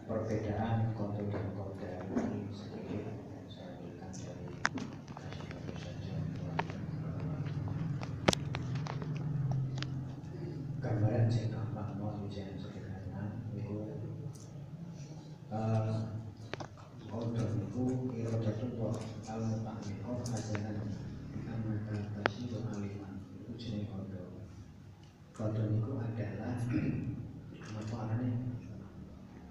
perbedaan kontrol dan kodar ini sedikit saya berikan dari kasih baru saja gambaran yang gampang mau yang sederhana itu kodar itu irodatullah al-muta'amikoh hajanan amal kasih aliman itu jenis kodar. Kodar itu adalah apa namanya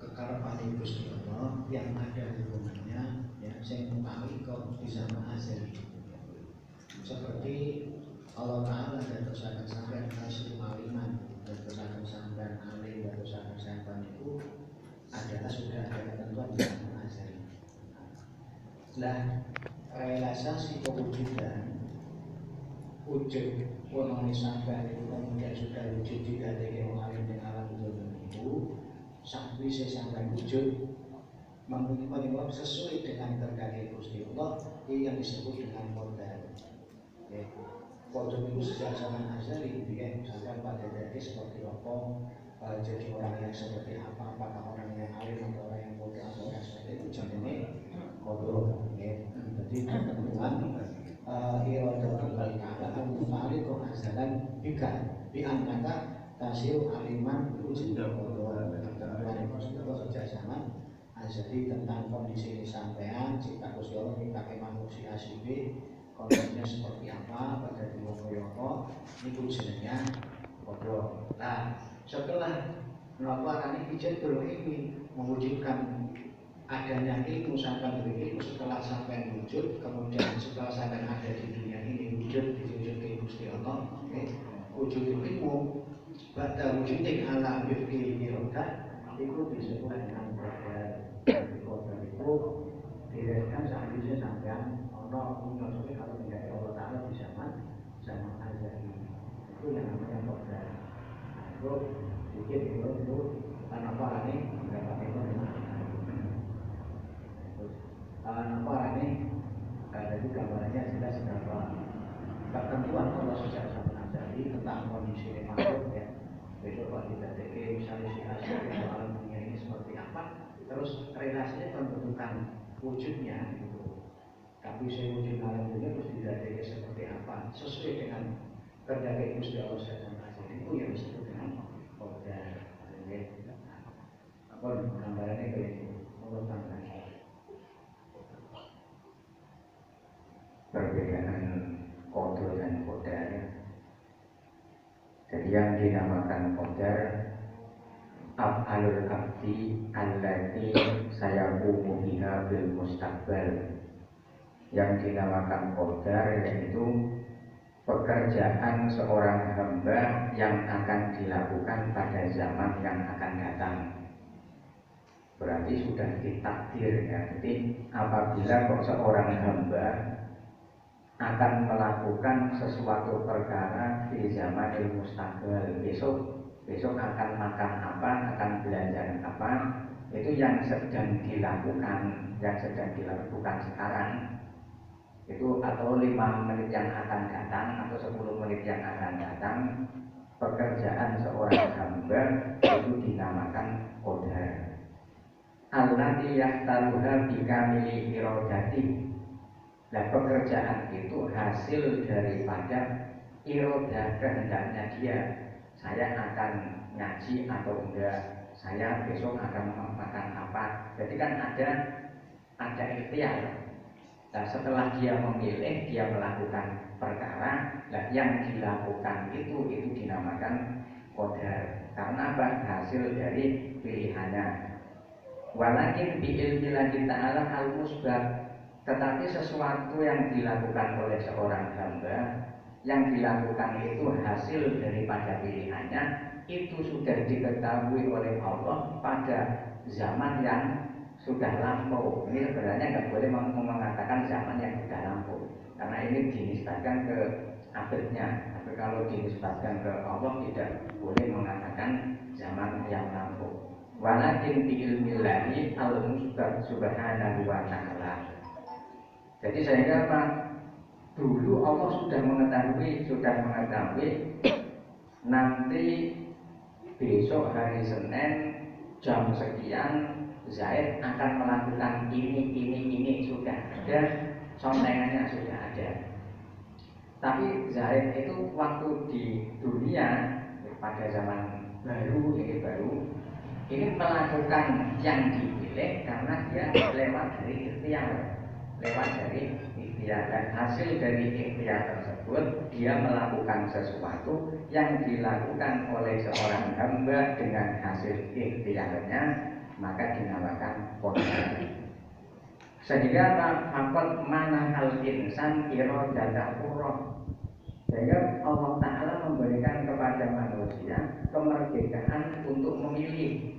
kekarepan Gusti Allah yang ada hubungannya ya sing muta'alliqah di zaman azali. Seperti Allah Ta'ala dadosaken sampeyan kasih aliman, dadosaken sampeyan alim, dadosaken sampeyan itu adalah sudah ada ketentuan di zaman azali. Nah, realisasi kewujudan wujud wonone sampeyan itu kemudian sudah wujud juga dari alim dan alam itu sakwise sampeyan wujud menyebab sesuai dengan kehendak Gusti Allah ini yang disebut dengan modal. Kodam itu sejak zaman azali dia misalkan pada jadi seperti apa, jadi orang yang seperti apa, apakah orang yang alim atau orang yang bodoh atau orang seperti itu jadinya kodam. Jadi ketentuan iradatul ta'ala al-muta'alliqah azalan bika bi annaka tasir aliman wujud kodam. Ketentuan itu sejak zaman azali tentang kondisi sampean cipta Gusti Allah kita manusia asli kondisinya seperti apa, pada dimulai apa, itu jenengnya kodok. Nah, setelah melakukan ijazah dulu ini mewujudkan adanya ilmu sampai begitu setelah sampai wujud, kemudian setelah sampai ada di dunia ini wujud ke Gusti Allah, wujud ilmu, pada wujudnya ala wifqil irodah itu disebut dengan kodok itu direkkan seharusnya sampai maksudnya kalau tidak Allah Ta'ala di zaman azali itu yang namanya kodar. Itu sedikit itu kenapa ini mendapat itu kenapa ini jadi gambarannya jelas kenapa ketentuan Allah sejak zaman azali tentang kondisi makhluk ya. Besok kalau tidak ada misalnya si asli alam dunia ini seperti apa, terus relasinya pembentukan wujudnya gitu. Tapi saya wujud alam dunia harus diladeni seperti apa sesuai dengan kehendak Gusti Allah SWT itu yang disebut dengan kodar. Apa gambarannya kayak itu? Allah tambah perbedaan kodar dan kodar. Jadi yang dinamakan kodar af'alul abdi allati sayaqumu biha bil mustaqbal. Yang dinamakan kodar yaitu pekerjaan seorang hamba yang akan dilakukan pada zaman yang akan datang. Berarti sudah ditakdir ya. Jadi apabila seorang hamba akan melakukan sesuatu perkara di zaman mustaqbal, besok akan makan apa, akan belajar apa, itu yang sedang dilakukan sekarang. Itu atau 5 menit yang akan datang atau 10 menit yang akan datang, pekerjaan seorang hamba itu dinamakan kodar. Allati yahtaluha bikamili irodati. Dan pekerjaan itu hasil daripada irodah kehendaknya dia. Saya akan ngaji atau enggak, saya besok akan makan apa. Jadi kan ada ikhtiar. Nah, setelah dia memilih, dia melakukan perkara, nah yang dilakukan itu dinamakan kodar. Karena apa? Hasil dari pilihannya. Walakin bi'ilmillahi ta'ala al-musbab. Tetapi sesuatu yang dilakukan oleh seorang hamba, yang dilakukan itu hasil daripada pilihannya, itu sudah diketahui oleh Allah pada zaman yang sudah lampau. Ini sebenarnya nggak boleh mengatakan zaman yang sudah lampau, karena ini dinisbatkan ke akhirnya. Tapi kalau dinisbatkan ke Allah tidak boleh mengatakan zaman yang lampau. Walakin bi ilmillahi al-musbab subhanahu wa ta'ala. Jadi sehingga apa? Dulu Allah sudah mengetahui nanti besok hari Senin jam sekian Zaid akan melakukan ini sudah ada, contengannya sudah ada. Tapi Zaid itu waktu di dunia pada zaman baru ini melakukan yang dipilih karena dia lewat dari ikhtiar, dan hasil dari ikhtiar tersebut dia melakukan sesuatu yang dilakukan oleh seorang hamba dengan hasil ikhtiarnya, maka dinamakan qadar. Sehingga fakot mana hal insan iradatahu, sehingga Allah Ta'ala memberikan kepada manusia kemerdekaan untuk memilih.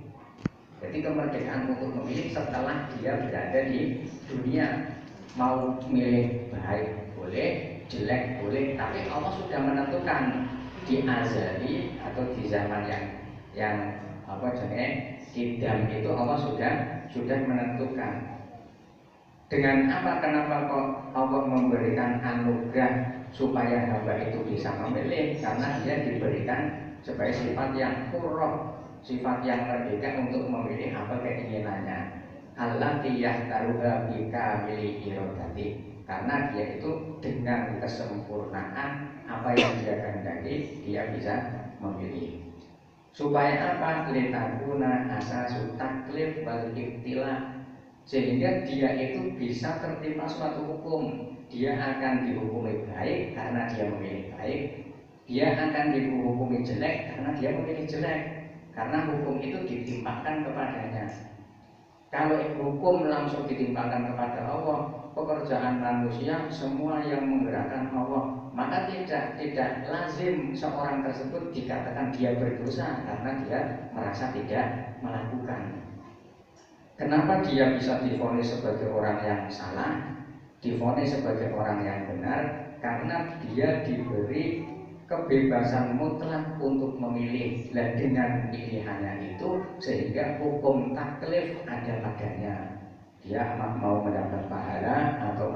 Jadi kemerdekaan untuk memilih setelah dia berada di dunia. Mau milih baik boleh, jelek boleh, tapi Allah sudah menentukan di azali atau di zaman yang kidam itu Allah sudah menentukan. Dengan apa? Kenapa kok Allah memberikan anugerah supaya hamba itu bisa memilih? Karena dia diberikan sebagai sifat yang qurrah, sifat yang merdeka untuk memilih apa keinginannya. Allati yahtaruha bika mili irodati, karena dia itu dengan kesempurnaan apa yang dia kehendaki dia bisa memilih. Supaya apa? Litakuna asasu taklif wal ibtila, sehingga dia itu bisa tertimpa suatu hukum. Dia akan dihukumi baik karena dia memilih baik, dia akan dihukumi jelek karena dia memilih jelek, karena hukum itu ditimpakan kepadanya. Kalau hukum langsung ditimpakan kepada Allah, pekerjaan manusia semua yang menggerakkan Allah, maka tidak lazim seorang tersebut dikatakan dia berdosa karena dia merasa tidak melakukan. Kenapa dia bisa divonis sebagai orang yang salah, divonis sebagai orang yang benar? Karena dia diberi kebebasan mutlak untuk memilih, dan dengan pilihannya itu sehingga hukum taklif ada padanya. Dia mau mendapat pahala atau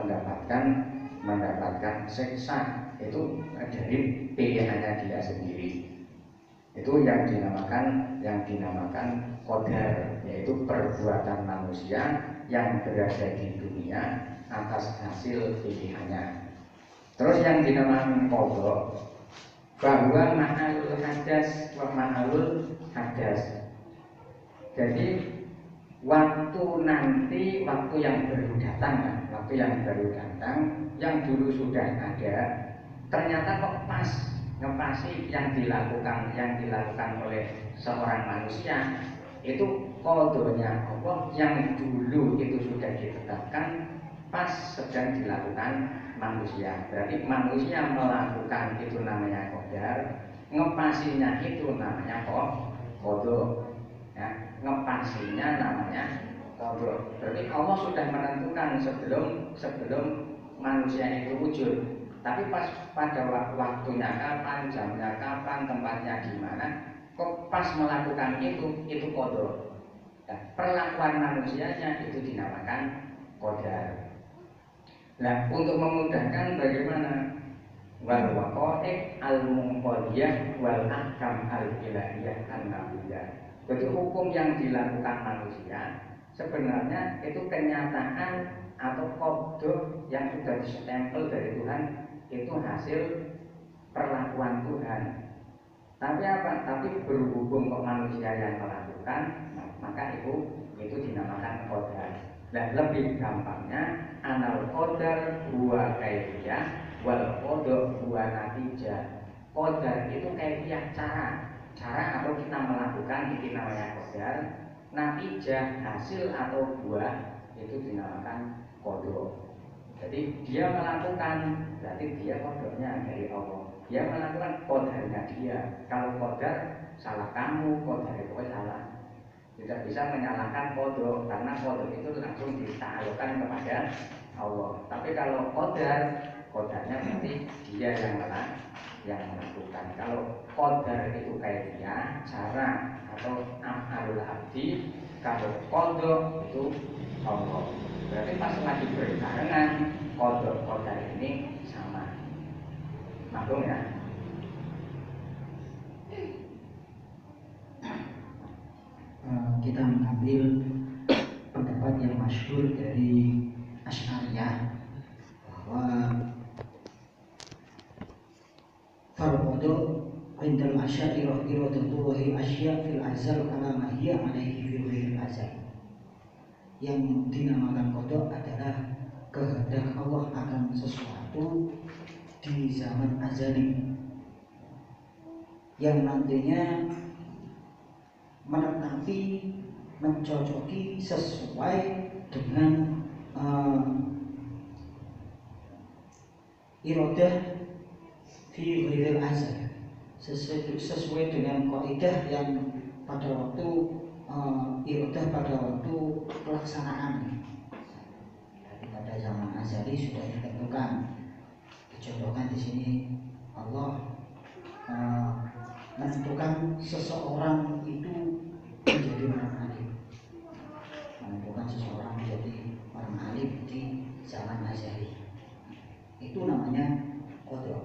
mendapatkan siksa itu dari pilihannya dia sendiri. Itu yang dinamakan qadar, yaitu perbuatan manusia yang berada di dunia atas hasil pilihannya. Terus yang dinamakan qadha, bahwa ma'alul hadas wa ma'alul hadas. Jadi waktu nanti, waktu yang baru datang, yang dulu sudah ada, ternyata kok pas ngepasi yang dilakukan oleh seorang manusia itu qadanya Allah yang dulu itu sudah ditetapkan pas sedang dilakukan manusia. Berarti manusia melakukan itu namanya qadar, ngepasinya itu namanya qadha. Ya, ngepasinya namanya qadha. Berarti Allah sudah menentukan sebelum manusia itu wujud. Tapi pada waktunya kapan, jamnya kapan, tempatnya di mana, kok pas melakukan itu qadha. Ya, perlakuan manusianya itu dinamakan qadar. Nah, untuk memudahkan bagaimana wal waqa'i al-munqadiyah wal ahkam al-ilahiyah an-nabiyah. Jadi hukum yang dilakukan manusia sebenarnya itu kenyataan atau qadha yang sudah ditempel dari Tuhan, itu hasil perlakuan Tuhan. Tapi apa? Tapi berhubung kok manusia yang melakukan, maka itu dinamakan qadar. Nah, lebih gampangnya anal qadar huwa kaifiyah wal qadha huwa natijah. Qadar itu kaifiyah, cara atau kita melakukan itu namanya qadar. Natijah, hasil atau buah itu dinamakan qadha. Jadi dia melakukan, berarti dia qadharnya dari Allah. Dia melakukan qadarnya dia. Kalau qadar salah kamu, qadar itu salah. Tidak bisa menyalahkan qadha, karena qadha itu langsung ditaklukkan kepada Allah. Tapi kalau qadarnya berarti dia yang melakukan. Kalau qadar itu kaifiyah, cara atau af'alul abdi, kalau qadha itu Allah. Berarti pas lagi berbarengan qadar ini sama. Maklum ya? kita mengambil pendapat yang masyhur dari Asy'ariyah bahwa farqadu indal asy'ariyah iradatullahi asya' fil azal ala ma hiya alaihi fil ghairil azal. Yang dinamakan qada adalah kehendak Allah akan sesuatu di zaman azali yang nantinya menetapi, mencocoki sesuai dengan iradah fi ghairil azal, sesuai dengan kaidah yang pada waktu iradah pada waktu pelaksanaan. Jadi pada zaman azali sudah ditentukan. Dicontohkan di sini Allah menentukan seseorang itu menjadi orang alim, menentukan seseorang menjadi orang alim di zaman azali. Itu namanya qada.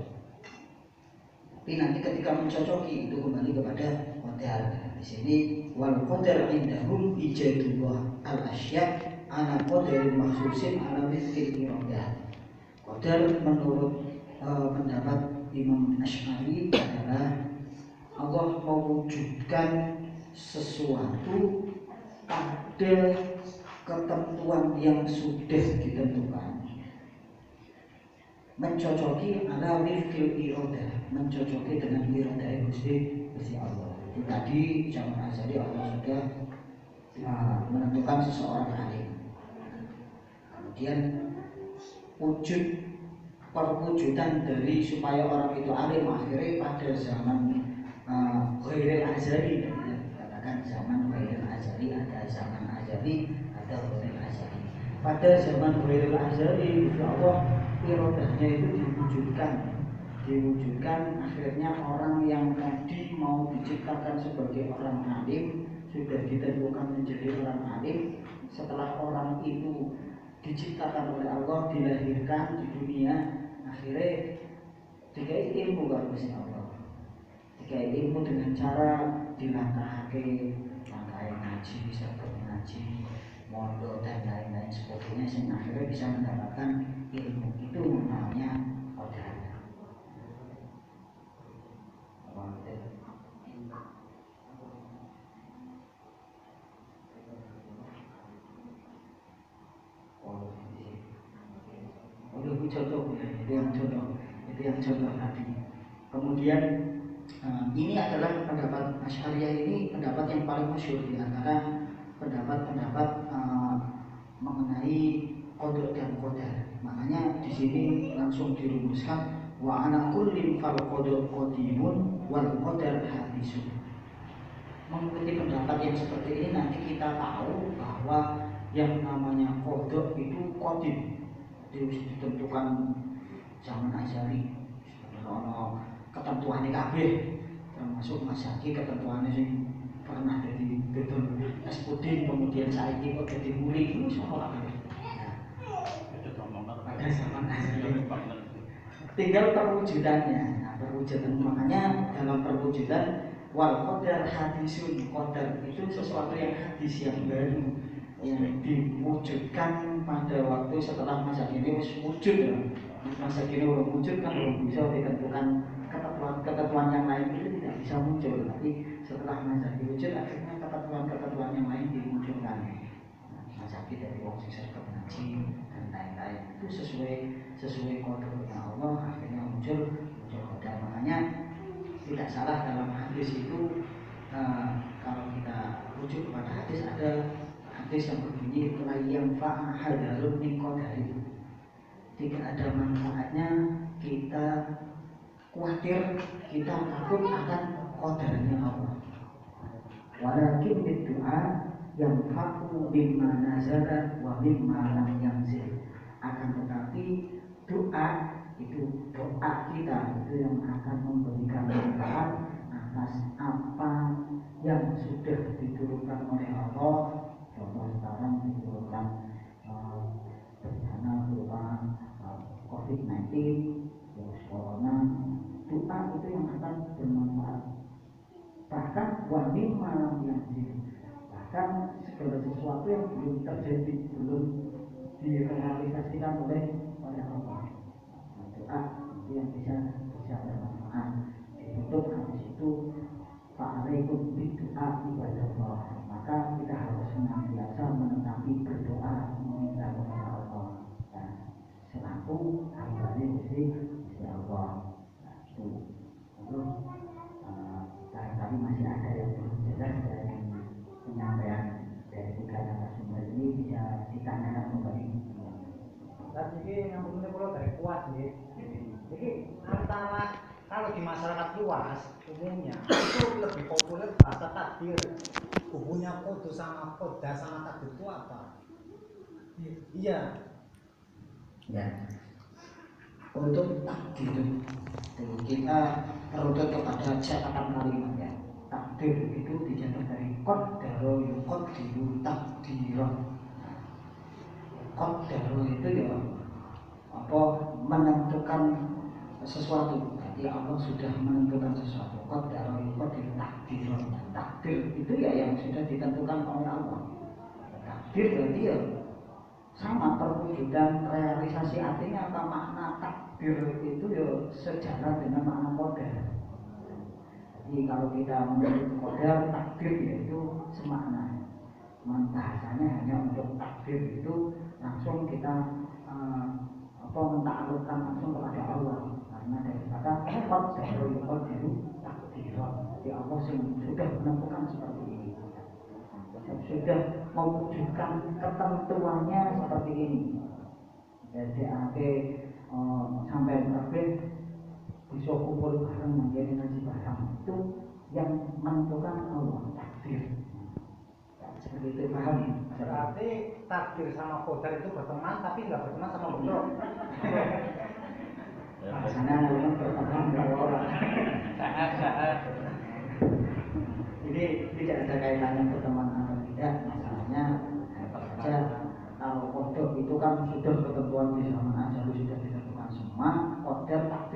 Tapi nanti ketika mencocoki itu kembali kepada qadar. Di sini wal qadar indahum ijadullah al asya' ala qadarin makhsusin ala mithli iradah. Qadar menurut pendapat Imam Asy'ari adalah Allah mewujudkan sesuatu pada ketentuan yang sudah ditentukan, mencocoki ala wifqil iradah, mencocoki dengan iradah Gusti Allah. Itu tadi zaman azali Allah sudah menentukan seseorang alim. Kemudian perwujudan dari supaya orang itu alim akhirnya pada zaman ghairil azali. Katakan zaman ghairil azali, ada zaman azali, ada ghairil azali. Pada zaman ghairil azali Allah iradahnya itu diwujudkan akhirnya orang yang tadi mau diciptakan sebagai orang alim sudah ditentukan menjadi orang alim. Setelah orang itu diciptakan oleh Allah, dilahirkan di dunia, akhirnya dikai ilmu karo Gusti Allah, dikai ilmu dengan cara dilangkahake, langkah ngaji, serta ngaji, mondok dan lain-lain sebagainya, sehingga akhirnya bisa mendapatkan ilmu. Itu namanya qadar. Itu yang contoh tadi. Kemudian ini adalah pendapat Asy'ariyah, ini pendapat yang paling masyhur di antara pendapat-pendapat mengenai qada dan qadar. Makanya di sini langsung dirumuskan wa ana kullin fal qada qadimun wal qadar hadisun. Mengikuti pendapat yang seperti ini nanti kita tahu bahwa yang namanya qada itu qadim, ditentukan zaman azali. Ono ketentuane kabeh, termasuk masaki ketentuane sing pernah jadi betul es putih kemudian saiki kok jadi muli itu semua kabeh. Pada zaman azali tinggal perwujudannya. Nah, perwujudan makanya dalam perwujudan wal qadar hadisun, qadar itu sesuatu yang hadis, yang baru, yang diwujudkan pada waktu setelah masa kini wujud ya. Masa kini belum wujud kan belum bisa ditentukan ketentuan yang lain itu tidak bisa muncul, tapi setelah masa wujud akhirnya ketentuan yang lain dimunculkan. Masa kita dari wong sing serta ngaji dan lain-lain itu sesuai kodenya Allah, akhirnya muncul qadar. Makanya tidak salah dalam hadis itu kalau kita rujuk kepada hadis, ada hadis yang berbunyi la yanfa' hadarun min qadari. Tidak ada manfaatnya kita khawatir, kita takut akan qadarnya Allah. Walakin berdoa yang faku bimma nazala wa bimma lam yanzil. Akan tetapi doa kita itu yang akan memberikan manfaat atas apa yang sudah diturunkan oleh Allah. Contoh sekarang diturunkan bencana berupa COVID-19, virus corona. Doa itu yang akan bermanfaat. Bahkan wajib malam yang bahkan segala sesuatu yang belum terjadi, belum direalisasikan oleh Allah. Doa itu yang bisa bermanfaat. Ditutup hadis itu fa'alaikum bidu'a ibadallah. Maka kita harus senantiasa menetapi berdoa meminta kepada Allah. Nah, selaku hambanya Gusti Allah. Nah, itu. Terus barangkali masih ada yang belum jelas dari penyampaian dari tiga narasumber ini, bisa ditanyakan kembali. Dan ini yang benar kalau dari kuat nih. Jadi antara kalau di masyarakat luas umumnya itu lebih populer bahasa takdir. Hubungnya kodo sama koda sama takdir itu apa? Iya. Ya. Untuk takdir kita merujuk kepada catatan kalimatnya. Takdir itu dicatat dari qadaro yuqaddiru takdiran. Qadaro itu ya apa, menentukan sesuatu. Jadi Allah sudah menentukan sesuatu. Qadaro yuqaddiru takdiran. Takdir itu ya yang sudah ditentukan oleh Allah. Takdir berarti ya sama perwujudan realisasi, artinya apa, makna takdir itu ya sejalan dengan makna qadar. Jadi kalau kita menyebut qadar, takdir yaitu semakna. Bahasanya hanya untuk takdir itu langsung kita mentaklukkan langsung kepada Allah, karena dari kata qadaru yuqaddiru takdiran. Jadi Allah sudah menentukan seperti ini, sudah mewujudkan ketentuannya seperti ini. Jadi sampai terakhir bisa kumpul bareng menjadi ngaji bareng, itu yang menentukan Allah, takdir. Seperti itu, paham? Berarti takdir sama qadar itu berteman tapi nggak berteman sama bentrok. Bahasanya memang berteman dengan orang. Jadi tidak ada kaitannya berteman atau tidak. Masalahnya saja kalau qadar itu kan sudah ketentuan di zaman ajal sudah ditentukan semua. Qadar takdir